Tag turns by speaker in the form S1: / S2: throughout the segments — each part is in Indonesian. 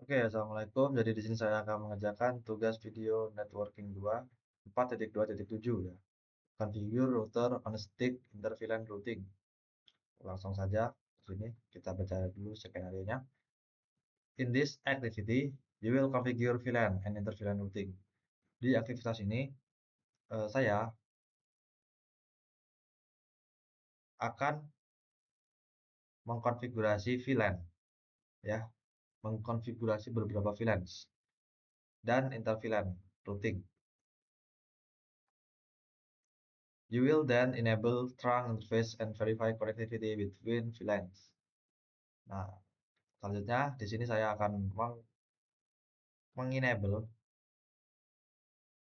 S1: Oke, assalamualaikum. Jadi di sini saya akan mengerjakan tugas video networking 2, 4.2.7 ya. Configure router on a stick interVLAN routing. Langsung saja ke sini kita baca dulu skenario-nya. In this activity, you will configure VLAN and interVLAN routing. Di aktivitas ini saya akan mengkonfigurasi VLAN ya, mengkonfigurasi beberapa VLAN dan interVLAN routing. You will then enable trunk interface and verify connectivity between VLANs. Nah, selanjutnya di sini saya akan mengenable,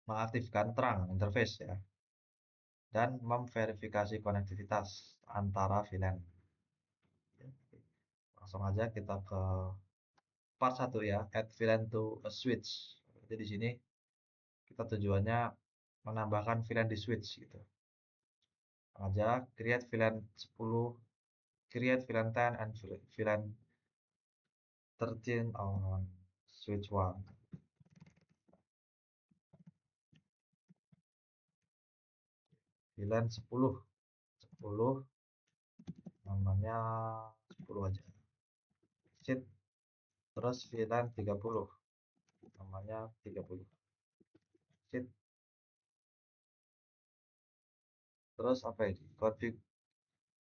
S1: mengaktifkan trunk interface ya, dan memverifikasi konektivitas antara VLAN. Langsung aja kita ke part 1 ya, add VLAN to a switch. Jadi di sini kita tujuannya menambahkan VLAN di switch gitu. Aja create VLAN 10, create VLAN 10 and VLAN 13 on switch 1. VLAN 10 namanya 10 aja. Sheet, terus VLAN 30 namanya 30. Sheet, terus apa ini? Config.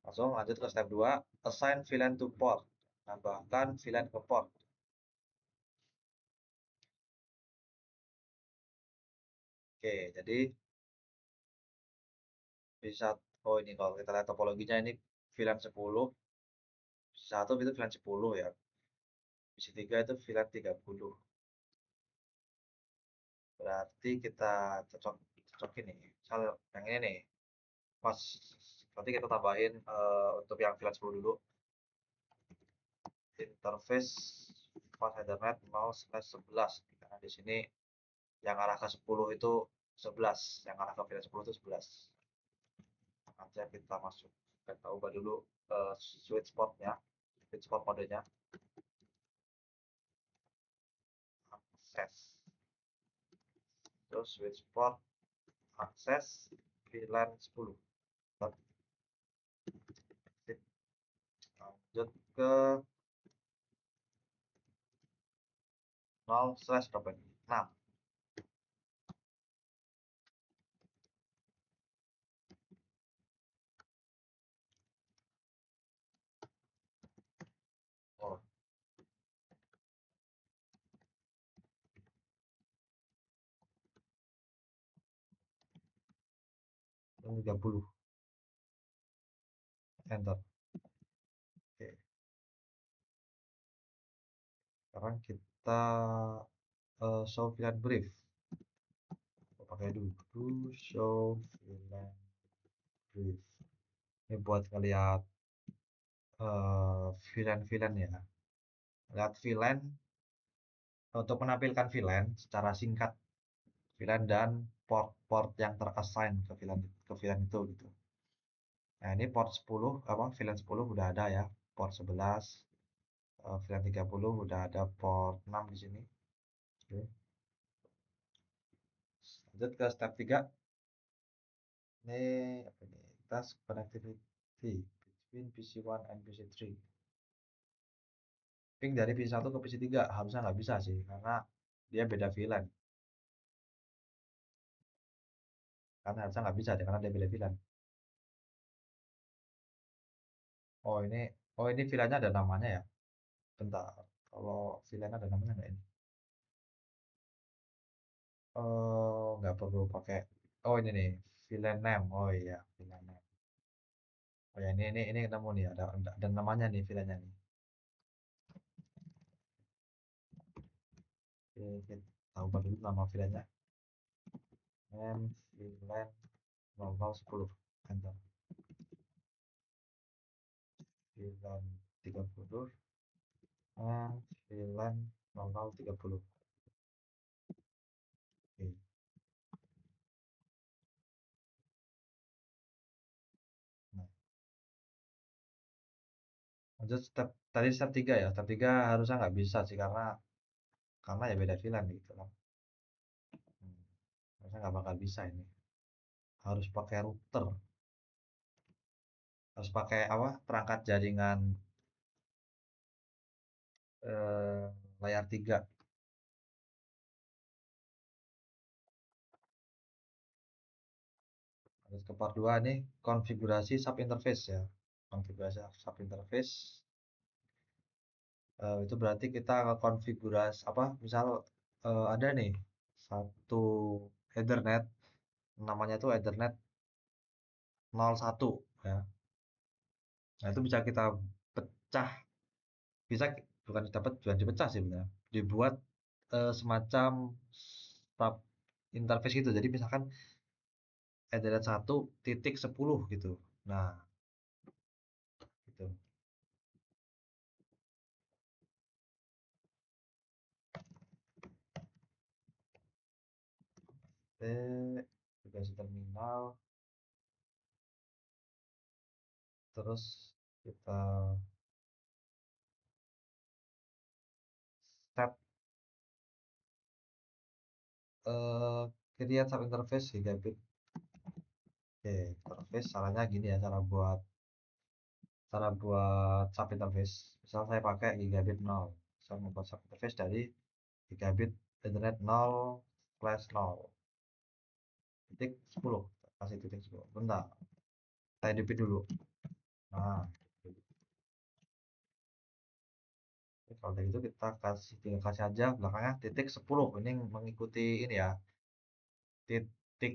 S1: Langsung lanjut ke step 2, assign VLAN to port. Tambahkan VLAN ke port. Oke, jadi bisa, oh ini kalau kita lihat topologinya ini VLAN 10, 1 itu VLAN 10 ya. Misi 3 itu VLAN 30. Berarti kita cocokin nih. Misal yang ini nih. Pas nanti kita tambahin untuk yang VLAN 10 dulu. Interface pas Ethernet 0/11, karena di sini yang arah ke 10 itu 11, yang arah ke VLAN 10 itu 11. Nanti kita masuk, kita ubah dulu switch portnya, switch port modenya, akses, terus switch port akses VLAN 10. Lanjut ke 0/berapa ini? 6. Oh, ini 30. Enter. Oke. Sekarang kita show VLAN brief. Pakai dulu show VLAN brief. Ini buat ngeliat VLAN ya. Lihat VLAN, untuk menampilkan VLAN secara singkat, VLAN dan port-port yang terassign ke VLAN itu gitu. Nah, ini port 10 apa VLAN 10 udah ada ya. Port 11, VLAN 30 udah ada port 6 di sini. Oke. Lanjut ke step 3. Ini apa ini? Task connectivity between PC1 and PC3. Ping dari PC1 ke PC3 harusnya nggak bisa sih, karena dia beda VLAN. Karena harusnya nggak bisa deh, karena dia beda VLAN. Oh ini VLAN-nya ada namanya ya. Bentar, kalau VLAN ada namanya nggak ini? Nggak perlu pakai. Oh ini nih, VLAN name. Oh iya, VLAN name. Oh ya, ini ketemu nih, ada namanya nih VLAN-nya nih. Oke, kita ubah dulu nama VLAN-nya. Name VLAN 0010. Enter. VLAN 30 and VLAN 0030. Oke. Nah, lanjut step 3 ya. Step 3 harusnya nggak bisa sih, karena karena ya beda VLAN gitu kan. Hmm, Harusnya nggak bakal bisa ini. Harus pakai router, harus pakai apa? Perangkat jaringan eh, layar 3. Terus ke part 2 nih, konfigurasi sub interface ya. Konfigurasi sub interface itu berarti kita konfigurasi apa? Misal ada nih satu Ethernet, namanya tuh Ethernet 01 ya. Nah, itu bisa kita pecah, bisa bukan dapat bukan dipecah sih benar. Dibuat semacam sub interface gitu. Jadi misalkan Ethernet 1.10 gitu. Nah, gitu. Aplikasi terminal, terus kita set eh create sub interface gigabit. Oke, interface caranya gini ya, cara buat sub interface. Misal saya pakai gigabit 0. Saya membuat sub interface dari gigabit Ethernet 0/0 titik 10, kasih titik 10. Bentar, saya hidupin dulu. Nah, kalau dari itu kita tinggal kasih aja belakangnya titik 10. Ini mengikuti ini ya, titik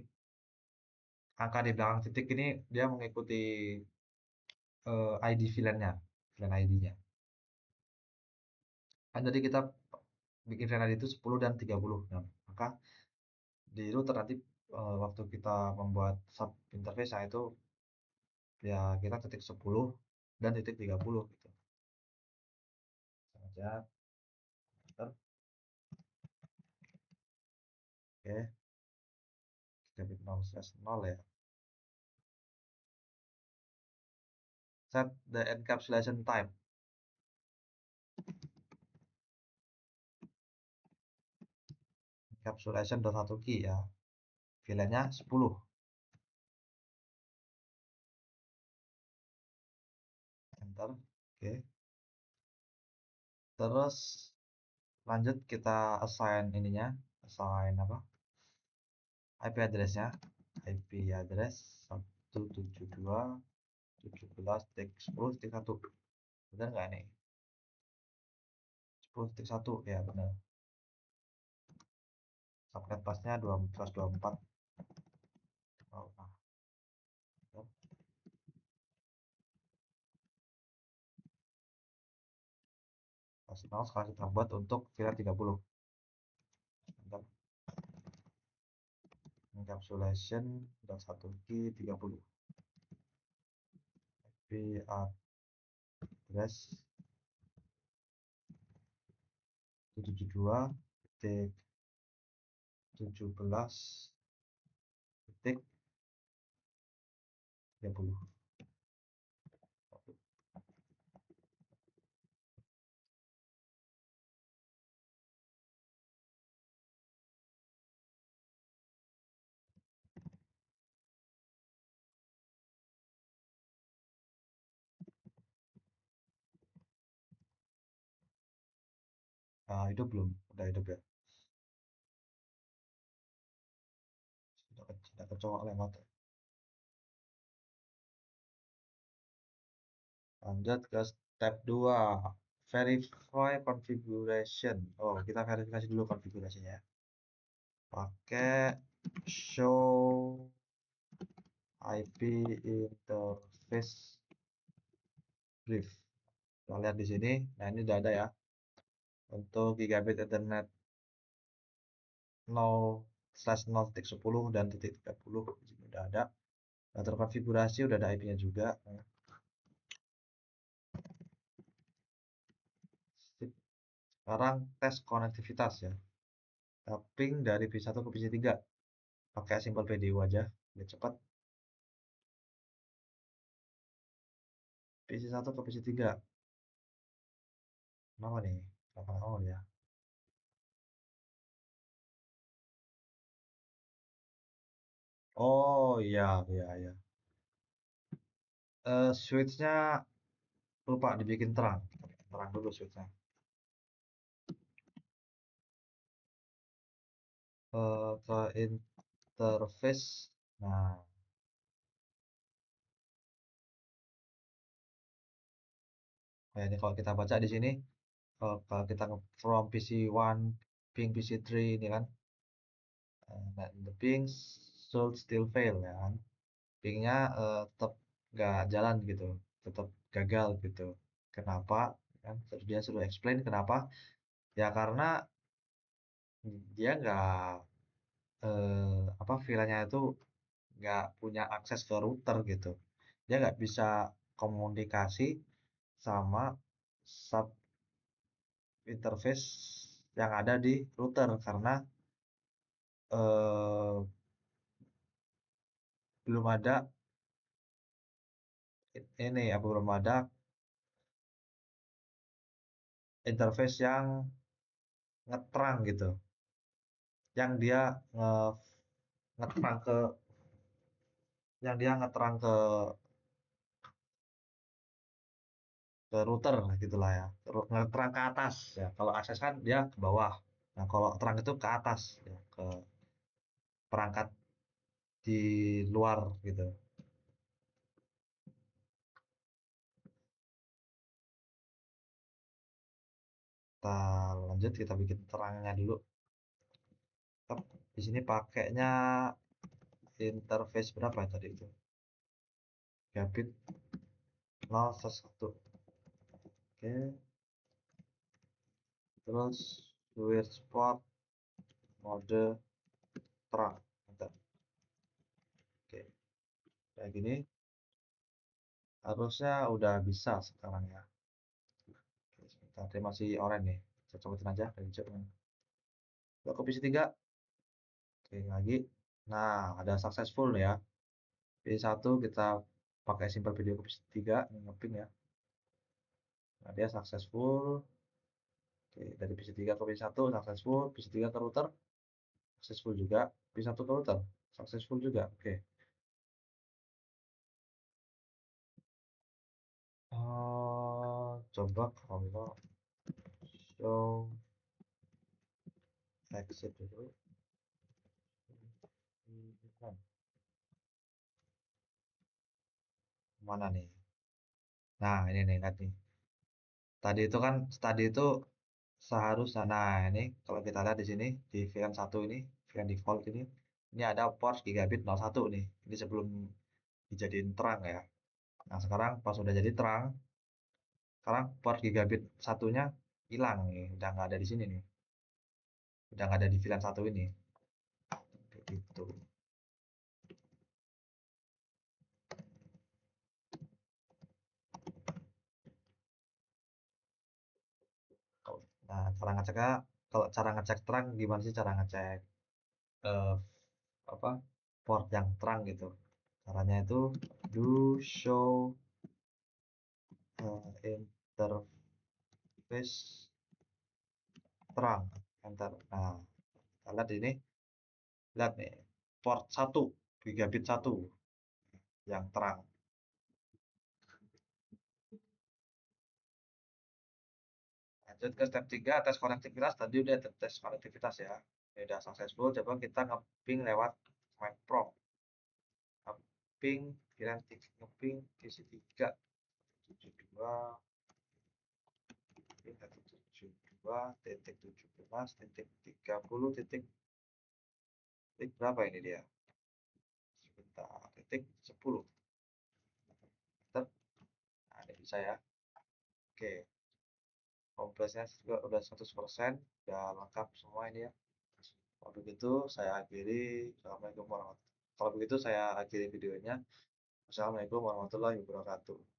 S1: angka di belakang titik ini dia mengikuti ID VLAN-nya, VLAN ID-nya. Kan jadi kita bikin VLAN ID itu 10 dan 30. Nah, maka di router nanti waktu kita membuat sub interface itu ya kita titik 10 dan titik 30 gitu. Saja. Oke, gigabit 0/0 ya. Set the encapsulation type. Encapsulation satu key ya. VLAN-nya 10. Enter. Oke. Terus lanjut kita assign ininya, assign apa? IP address-nya. IP address 172.17.10.1. Benar nggak nih? 10.1 ya benar. Subnet pasnya 1224. Oh, nah, pas nol sekarang kita buat untuk VLAN 30. Bentar. Encapsulation dan satu key 30. IP address 172 titik 17 titik 30. Nah, itu belum udah hidup ya. Sudah kecoak lewat. Lanjut ke step 2, verify configuration. Oh, kita verifikasi dulu konfigurasinya. Pakai show IP interface brief. Kita lihat di sini. Nah, ini udah ada ya. Untuk gigabit Ethernet 0/0.10 dan titik 30 di sini udah ada. Nah, terkonfigurasi udah ada IP-nya juga. Sekarang tes konektivitas ya. Tapping dari P1 ke PC3. Pakai simbol PDU aja, biar cepat. PC1 ke PC3. Kenapa nih? Kenapa on ya? Oh iya, iya, iya. Switch-nya lupa dibikin terang. Terang dulu switch-nya. Ke interface. Nah, kayak ini kalau kita baca di sini, kalau kita from PC1, ping PC3 ini kan, nah, the ping should still fail ya kan. Pingnya tetap nggak jalan gitu, tetap gagal gitu. Kenapa? Kan terus dia suruh explain kenapa? Ya karena dia nggak apa VLAN-nya itu nggak punya akses ke router gitu. Dia nggak bisa komunikasi sama sub interface yang ada di router karena eh, belum ada ini ya belum ada interface yang ngeterang gitu, yang dia nge ngeterang ke yang dia ngeterang ke router gitulah ya, ngeterang ke atas ya. Kalau akses kan dia ke bawah. Nah, kalau terang itu ke atas ya, ke perangkat di luar gitu. Kita lanjut, kita bikin terangnya dulu. Di sini pakainya interface berapa ya tadi itu? Gigabit 0 1. Oke, terus switch port mode terang. Bentar. Oke, kayak gini harusnya udah bisa sekarang ya. Oke, sebentar, dia masih oranye nih. Saya cobain aja dari hijau. Ke komisi 3. Oke, lagi. Nah, ada successful ya. P1 kita pakai simple video komisi 3 ngeping ya. Nah, dia successful. Oke, dari PC3 ke PC1 successful, PC3 ke router successful juga, PC1 ke router successful juga. Oke. Coba kalau show exit dulu. Mana nih? Nah, ini nih lihat nih. Tadi itu seharusnya, nah ini kalau kita lihat di sini di VLAN 1 ini, VLAN default ini ada port gigabit 01 nih. Ini sebelum dijadiin terang ya. Nah, sekarang pas udah jadi terang, sekarang port gigabit satunya hilang nih, udah nggak ada di sini nih, udah nggak ada di VLAN 1 ini. Kayak gitu. Nah, kalau cara ngecek terang gimana sih cara ngecek eh, apa port yang terang gitu? Caranya itu do show interface terang, enter. Nah, kita lihat ini, lihat nih, port 1 gigabit 1 yang terang. Lanjut ke step 3, tes konektivitas. Tadi udah tes konektivitas ya. Ini udah successful. Coba kita ngeping lewat command prompt. Ngeping, kira ngeping isi 3 72 72 titik 17 titik 30 titik berapa ini dia? Sebentar, titik 10. Nah, ini bisa ya. Oke, kompresnya juga udah 100%, udah lengkap semua ini ya. Kalau begitu saya akhiri. Assalamualaikum warahmatullahi wabarakatuh. Kalau begitu saya akhiri videonya. Assalamualaikum warahmatullahi wabarakatuh.